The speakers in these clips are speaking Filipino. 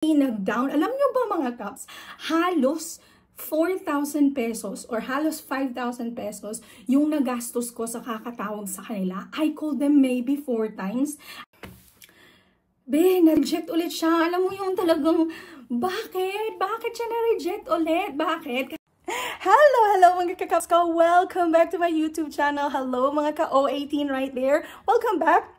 nag-down. Alam nyo ba mga kaps, halos 4,000 pesos or halos 5,000 pesos yung nagastos ko sa kakatawag sa kanila. I called them maybe 4 times. Na-reject ulit siya. Alam mo yung talagang, bakit? Bakit siya na-reject ulit? Bakit? Hello mga ka-kaps ko. Welcome back to my YouTube channel. Hello mga ka-O18 right there. Welcome back.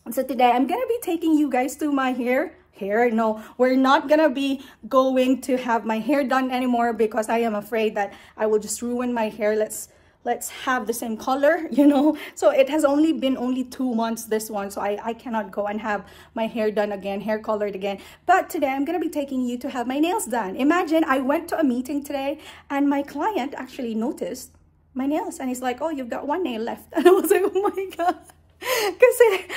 So today, I'm gonna be taking you guys to my hair. No, we're not gonna be going to have my hair done anymore because I am afraid that I will just ruin my hair. Let's have the same color, you know. So it has only been 2 months, this one, so I cannot go and have my hair done again, hair colored again. But today I'm gonna be taking you to have my nails done. Imagine I went to a meeting today and my client actually noticed my nails and he's like, oh, you've got 1 nail left. And I was like, oh my god. Kasi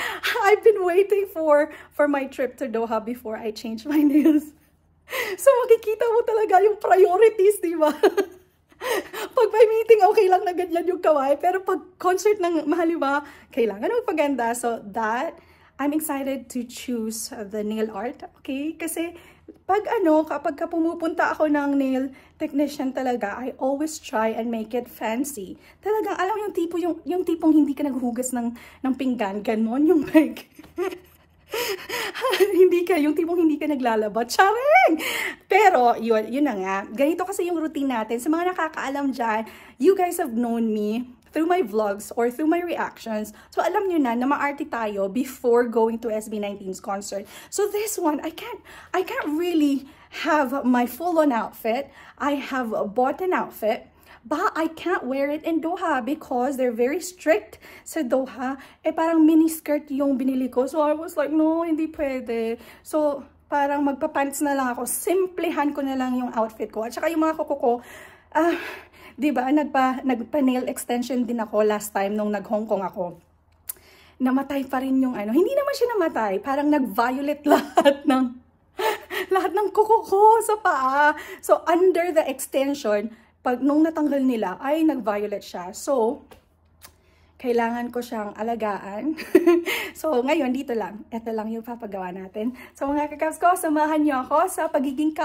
I've been waiting for my trip to Doha before I change my nails. So makikita mo talaga yung priorities, di ba? Pag may meeting, okay lang na ganyan yung kaway. Pero pag concert ng mahaliwa, kailangan magpaganda. So that, I'm excited to choose the nail art. Okay? Kasi kapag pumupunta ako ng nail technician talaga, I always try and make it fancy. Talagang, alam mo yung tipong hindi ka naghugas ng pinggan, ganon, yung like, yung tipong hindi ka naglalaba, charing! Pero, yun na nga, ganito kasi yung routine natin. Sa mga nakakaalam dyan, you guys have known me through my vlogs or through my reactions. So alam nyo na maarte tayo before going to SB19's concert. So this one, I can't really have my full-on outfit. I have bought an outfit, but I can't wear it in Doha because they're very strict sa Doha. Parang miniskirt yung binili ko. So I was like, no, hindi pwede. So parang magpa-pants na lang ako. Simplihan ko na lang yung outfit ko. At saka yung mga kuko ko, diba, nagpa-nail extension din ako last time nung nag-Hong Kong ako. Namatay pa rin yung hindi naman siya namatay, parang nag-violet lahat ng kuko ko sa paa. So, under the extension, nung natanggal nila, ay nag-violet siya. So, kailangan ko siyang alagaan. So, ngayon, dito lang. Ito lang yung papagawa natin. So, mga kakaps ko, samahan niyo ako sa pagiging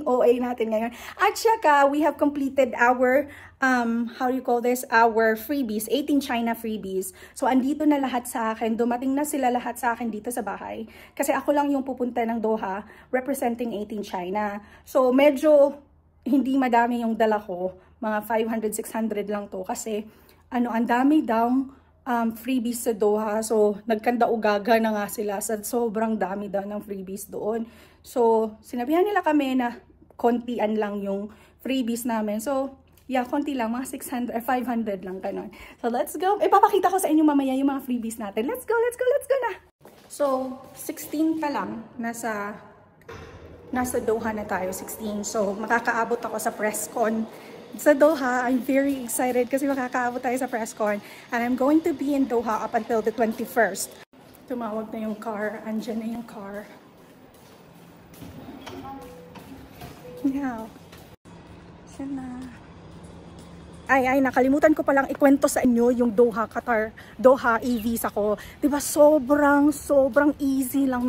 OA natin ngayon. At saka, we have completed our, our freebies, 18 China freebies. So, andito na lahat sa akin. Dumating na sila lahat sa akin dito sa bahay. Kasi ako lang yung pupunta ng Doha, representing 18 China. So, medyo hindi madami yung dala ko. Mga 500, 600 lang to. Kasi, ang dami daw freebies sa Doha. So, nagkanda-ugaga na nga sila sa sobrang dami daw ng freebies doon. So, sinabihan nila kami na kontian lang yung freebies namin. So, yeah, konti lang. Mga 600 or 500 lang kanon. So, let's go. Papakita ko sa inyo mamaya yung mga freebies natin. Let's go na. So, 16 pa lang. Nasa Doha na tayo, 16. So, makakaabot ako sa presscon sa Doha. I'm very excited kasi makakaabot tayo sa presscon. And I'm going to be in Doha up until the 21st. Tumawag na yung car. Andyan na yung car. Yeah. Sana. Ay, nakalimutan ko palang ikwento sa inyo yung Doha, Qatar, Doha e-visa ko. Diba, sobrang easy lang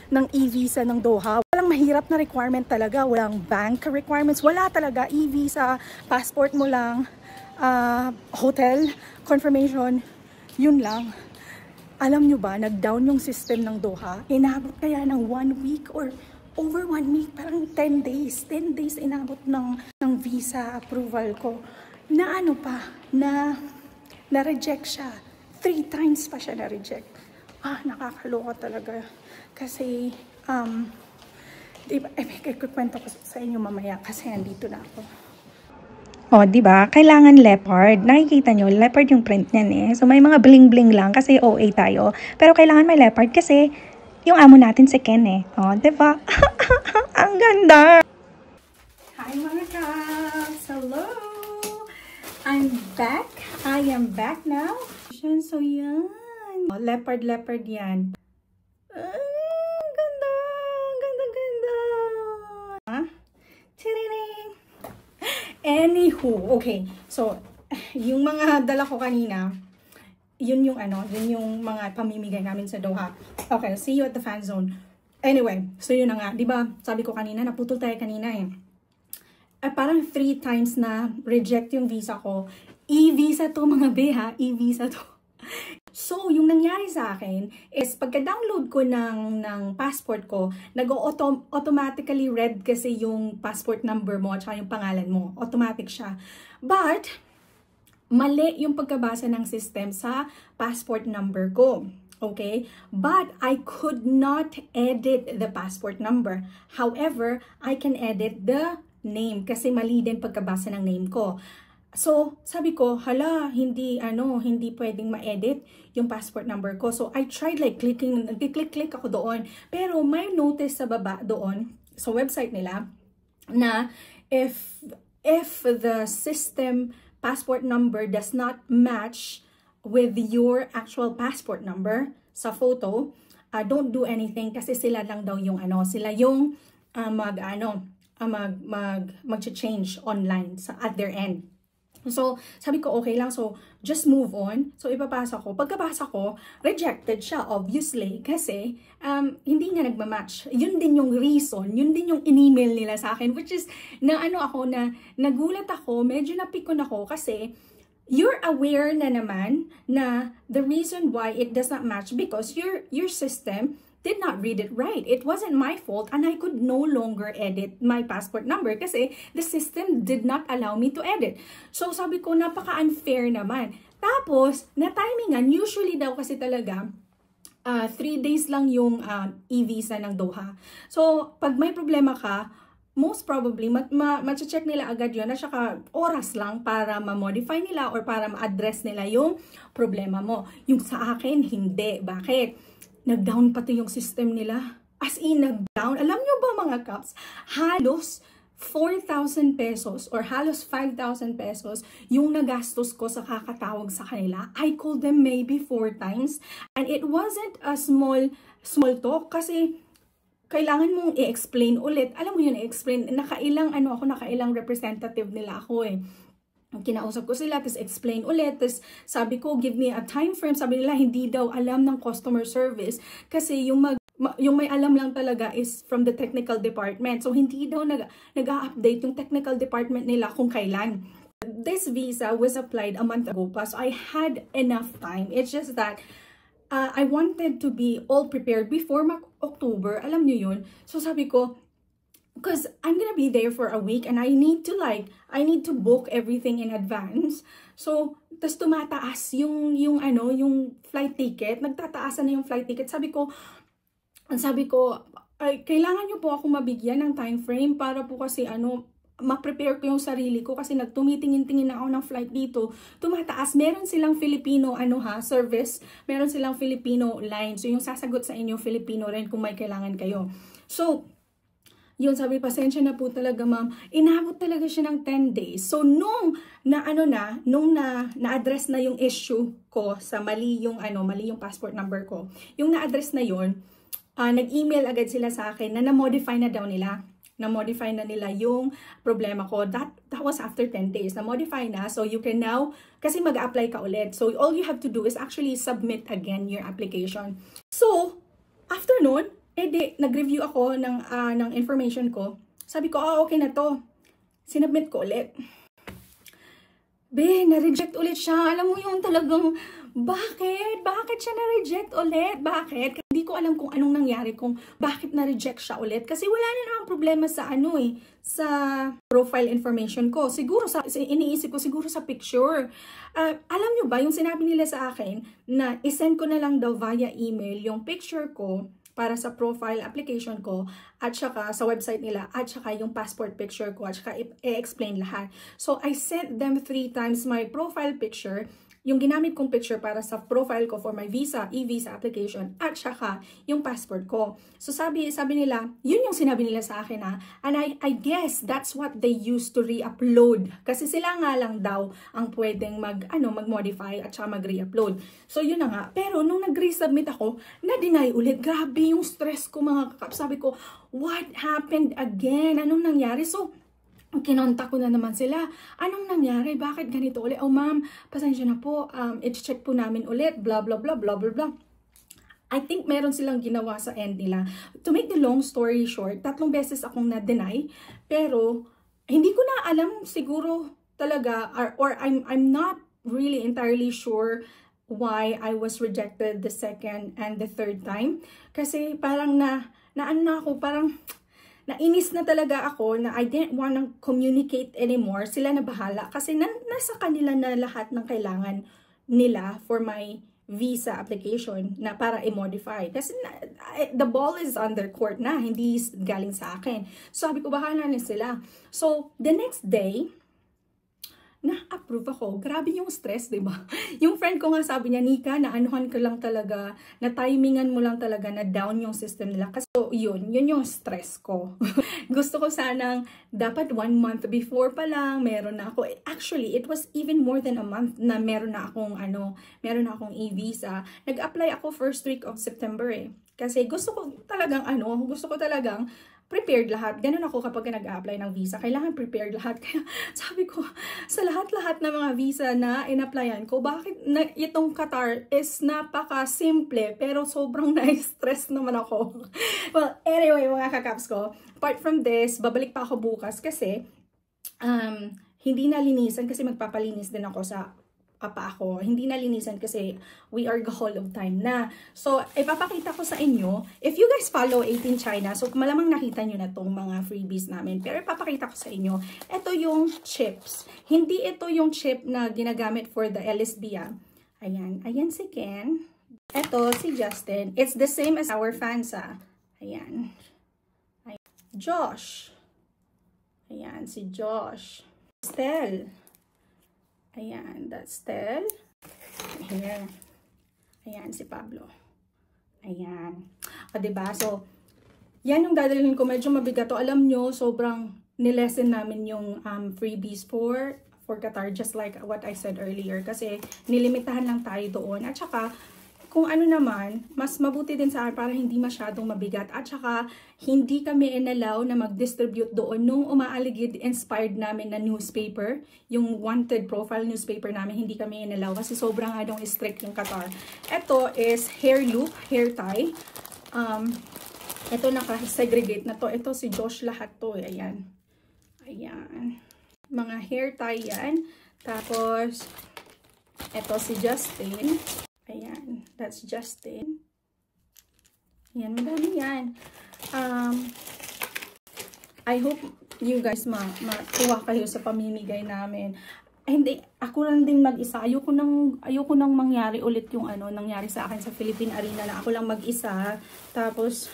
ng e-visa ng Doha. Walang mahirap na requirement talaga. Walang bank requirements. Wala talaga. E-visa, passport mo lang, hotel, confirmation, yun lang. Alam nyo ba, nag-down yung system ng Doha. Inabot kaya ng 1 week or over 1 week, parang 10 days. 10 days inabot ng visa approval ko. Na-reject siya. 3 times pa siya na-reject. Nakakaloka talaga. Kasi, diba, kwento ko sa inyo mamaya kasi andito na ako. Oh, diba? Kailangan leopard. Nakikita nyo, leopard yung print niyan eh. So, may mga bling-bling lang kasi OA tayo. Pero kailangan may leopard kasi yung amo natin si Ken eh. Oh, diba? Ang ganda! Hi mga kaps! Hello! I'm back. I am back now. So, yan. Leopard yan. Ganda! Tiriring! Anywho, okay. So, yung mga dala ko kanina, yun yung mga pamimigay namin sa Doha. Okay, see you at the fan zone. Anyway, so yun na nga, di ba? Sabi ko kanina, naputol tayo kanina eh. Parang 3 times na reject yung visa ko. E-visa to mga beha, e-visa to. So, yung nangyari sa akin is pagka-download ko ng passport ko, nag-automatically read kasi yung passport number mo at saka yung pangalan mo. Automatic siya. But, mali yung pagkabasa ng system sa passport number ko. Okay? But I could not edit the passport number. However, I can edit the name kasi mali din pagkabasa ng name ko. So, sabi ko, hala, hindi pwedeng ma-edit yung passport number ko. So, I tried like click ako doon. Pero may notice sa baba doon, sa website nila, na if the system passport number does not match with your actual passport number sa photo, don't do anything kasi sila lang daw yung sila yung mag-change online at their end. So, sabi ko okay lang. So, just move on. So, ipapasa ko. Pagkabasa ko, rejected siya obviously kasi hindi nga nagmamatch. Yun din yung reason, yun din yung in-email nila sa akin, which is nagulat ako, medyo napikon ako kasi you're aware na naman na the reason why it does not match because your system did not read it right. It wasn't my fault and I could no longer edit my passport number kasi the system did not allow me to edit. So sabi ko, napaka-unfair naman. Tapos, na-timingan, usually daw kasi talaga, 3 days lang yung e-visa ng Doha. So, pag may problema ka, most probably, ma-check nila agad yun at saka oras lang para ma-modify nila or para ma-address nila yung problema mo. Yung sa akin, hindi. Bakit? Nag-down pati yung system nila. As in, nag-down. Alam nyo ba mga kaps, halos 4,000 pesos or halos 5,000 pesos yung nagastos ko sa kakatawag sa kanila. I called them maybe 4 times. And it wasn't a small talk kasi kailangan mong i-explain ulit. Alam mo yun, i-explain. Nakailang representative nila ako eh. Kinausap ko sila, tapos explain ulit, tapos sabi ko, give me a time frame. Sabi nila, hindi daw alam ng customer service kasi yung may alam lang talaga is from the technical department. So, hindi daw nag-a-update yung technical department nila kung kailan. This visa was applied a month ago pa, so I had enough time. It's just that I wanted to be all prepared before October. Alam niyo yun? So, sabi ko, because I'm gonna be there for a week and I need to book everything in advance. So, tas tumataas yung flight ticket. Nagtataasan na yung flight ticket. Sabi ko, ay, kailangan nyo po ako mabigyan ng time frame para po kasi ma-prepare ko yung sarili ko kasi nagtumitingin-tingin na ako ng flight dito. Tumataas. Meron silang Filipino service. Meron silang Filipino line. So, yung sasagot sa inyo, Filipino rin kung may kailangan kayo. So, yun, sabi, pasensya na po talaga ma'am. Inabot talaga siya ng 10 days. So, nung na-address na yung issue ko sa mali yung passport number ko, yung na-address na yun, nag-email agad sila sa akin na na-modify na daw nila. Na-modify na nila yung problema ko. That was after 10 days. Na-modify na. So, you can now, kasi mag-apply ka ulit. So, all you have to do is actually submit again your application. So, after nun, nag-review ako ng information ko. Sabi ko, okay na to. Sinubmit ko ulit. Na-reject ulit siya. Alam mo yung talagang, bakit? Bakit siya na-reject ulit? Bakit? Hindi ko alam kung anong nangyari, kung bakit na-reject siya ulit. Kasi wala na namang problema sa sa profile information ko. Siguro, iniisip ko, siguro sa picture. Alam nyo ba, yung sinabi nila sa akin, na isend ko na lang daw via email yung picture ko para sa profile application ko at saka sa website nila at saka yung passport picture ko at saka i-explain lahat. So, I sent them 3 times my profile picture, yung ginamit kong picture para sa profile ko for my visa, e-visa application, at saka yung passport ko. So sabi nila, yun yung sinabi nila sa akin and I guess that's what they used to re-upload. Kasi sila nga lang daw ang pwedeng mag-modify at saka mag-re-upload. So yun na nga. Pero nung nag-resubmit ako, na-deny ulit. Grabe yung stress ko mga kakap. Sabi ko, what happened again? Anong nangyari? So, kinontak ko na naman sila. Anong nangyari? Bakit ganito ulit? Oh ma'am, pasensya na po. I-check po namin ulit. Blah, blah, blah, blah, blah, blah. I think meron silang ginawa sa end nila. To make the long story short, 3 beses akong na-deny. Pero, hindi ko na alam siguro talaga, or I'm not really entirely sure why I was rejected the second and the third time. Kasi parang parang nainis na talaga ako na I didn't want to communicate anymore. Sila na bahala. Kasi nasa kanila na lahat ng kailangan nila for my visa application na para i-modify. Kasi the ball is on their court na, hindi galing sa akin. So, sabi ko, bahala na sila. So, the next day, na-approve ako. Grabe yung stress, diba? Yung friend ko nga sabi niya, Nika, naanuhan ka lang talaga, na timingan mo lang talaga na down yung system nila. Kasi so, yun yung stress ko. Gusto ko sanang, dapat 1 month before pa lang, meron na ako. Actually, it was even more than a month na meron na akong e-visa. Nag-apply ako first week of September eh. Kasi gusto ko talagang prepared lahat. Ganun ako kapag nag-a-apply ng visa. Kailangan prepared lahat. Kaya sabi ko, sa lahat-lahat ng mga visa na in-applyan ko, bakit itong Qatar is napaka-simple pero sobrang na-stress naman ako. Well, anyway, mga kakaps ko, apart from this, babalik pa ako bukas kasi hindi nalinisan kasi magpapalinis din ako sa ako. Hindi nalinisan kasi we are whole of time na. So, ipapakita ko sa inyo, if you guys follow 18 China, so malamang nakita nyo na tong mga freebies namin. Pero ipapakita ko sa inyo, ito yung chips. Hindi ito yung chip na ginagamit for the LSB. Ayan si Ken. Ito si Justin. It's the same as our Fansa. Ayan. Josh. Ayan si Josh. Stell. Ayan, that's Tel. Here. Ayan, si Pablo. Ayan. O, diba? So, yan yung dadalhin ko. Medyo mabigat to. Alam nyo, sobrang nilesen namin yung freebies for Qatar. Just like what I said earlier. Kasi, nilimitahan lang tayo doon. At saka, kung ano naman, mas mabuti din sa akin para hindi masyadong mabigat. At saka, hindi kami inalaw na mag-distribute doon nung umaaligid inspired namin na newspaper. Yung wanted profile newspaper namin, hindi kami inalaw kasi sobrang strict yung Qatar. Ito is hair loop, hair tie. Ito naka-segregate na to. Ito si Josh lahat to. Ayan. Ayan. Mga hair tie yan. Tapos, ito si Justin. Ayan, that's Justin. Ayan, madami yan. I hope you guys matuwa kayo sa pamimigay namin. Hindi, ako lang din mag-isa. Ayoko nang mangyari ulit yung nangyari sa akin sa Philippine Arena na ako lang mag-isa. Tapos,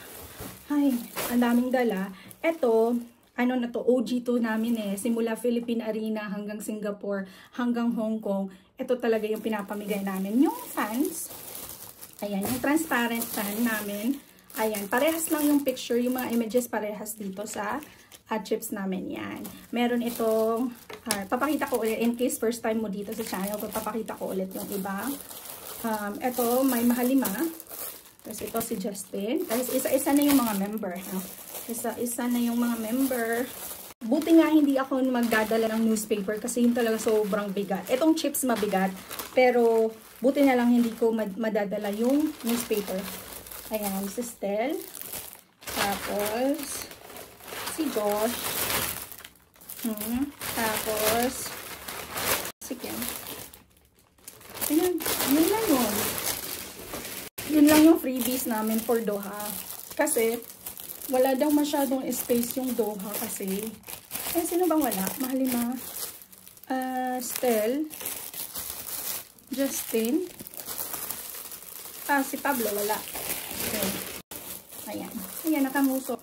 ay, ang daming dala. Ito, OG2 namin eh. Simula Philippine Arena hanggang Singapore, hanggang Hong Kong. Ito talaga yung pinapamigay namin. Yung fans, ayan, yung transparent fan namin. Ayan, parehas lang yung picture, yung mga images parehas dito sa chips namin yan. Meron itong, papakita ko ulit, in case first time mo dito sa channel, papakita ko ulit yung iba. Ito, may mahalima. Tapos ito si Justin. Tapos isa-isa na yung mga member. Isa-isa na yung mga member. Buti nga hindi ako magdadala ng newspaper kasi yun talaga sobrang bigat. Itong chips mabigat, pero buti na lang hindi ko madadala yung newspaper. Ayan, si Stell. Tapos, si Josh. Tapos, si Ken. Ayan, yun lang yun. Yun lang yung freebies namin for Doha. Kasi, wala daw masyadong space yung Doha kasi. Eh, sino bang wala? Mahalima. Stell. Justin. Si Pablo wala. Okay. Ayan. Ayan, nakamuso.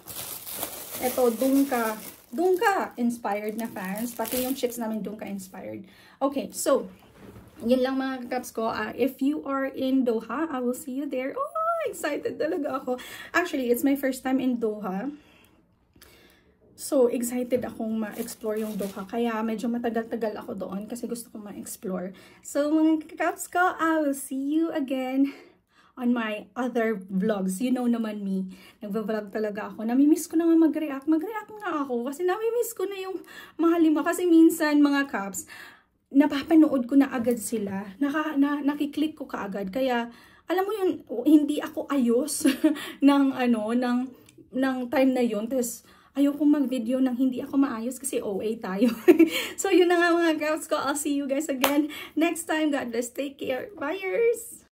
Ito, Dungka. Dungka inspired na fans. Pati yung chips namin Dungka inspired. Okay, so, yun lang mga kakaps ko. If you are in Doha, I will see you there. Oh, excited talaga ako. Actually, it's my first time in Doha. So, excited akong ma-explore yung Doha. Kaya, medyo matagal-tagal ako doon kasi gusto kong ma-explore. So, mga kakaps ko, I will see you again on my other vlogs. You know naman me. Nagva-vlog talaga ako. Namimiss ko na nga mag-react. Mag-react nga ako kasi namimiss ko na yung mga lima. Kasi minsan, mga kaps, napapanood ko na agad sila. Nakiklik ko kaagad. Kaya, alam mo yun, hindi ako ayos ng time na yun. Tapos, ayokong mag-video nang hindi ako maayos kasi OA tayo. So, yun na nga mga girls ko. I'll see you guys again next time. God bless. Take care. Byeers!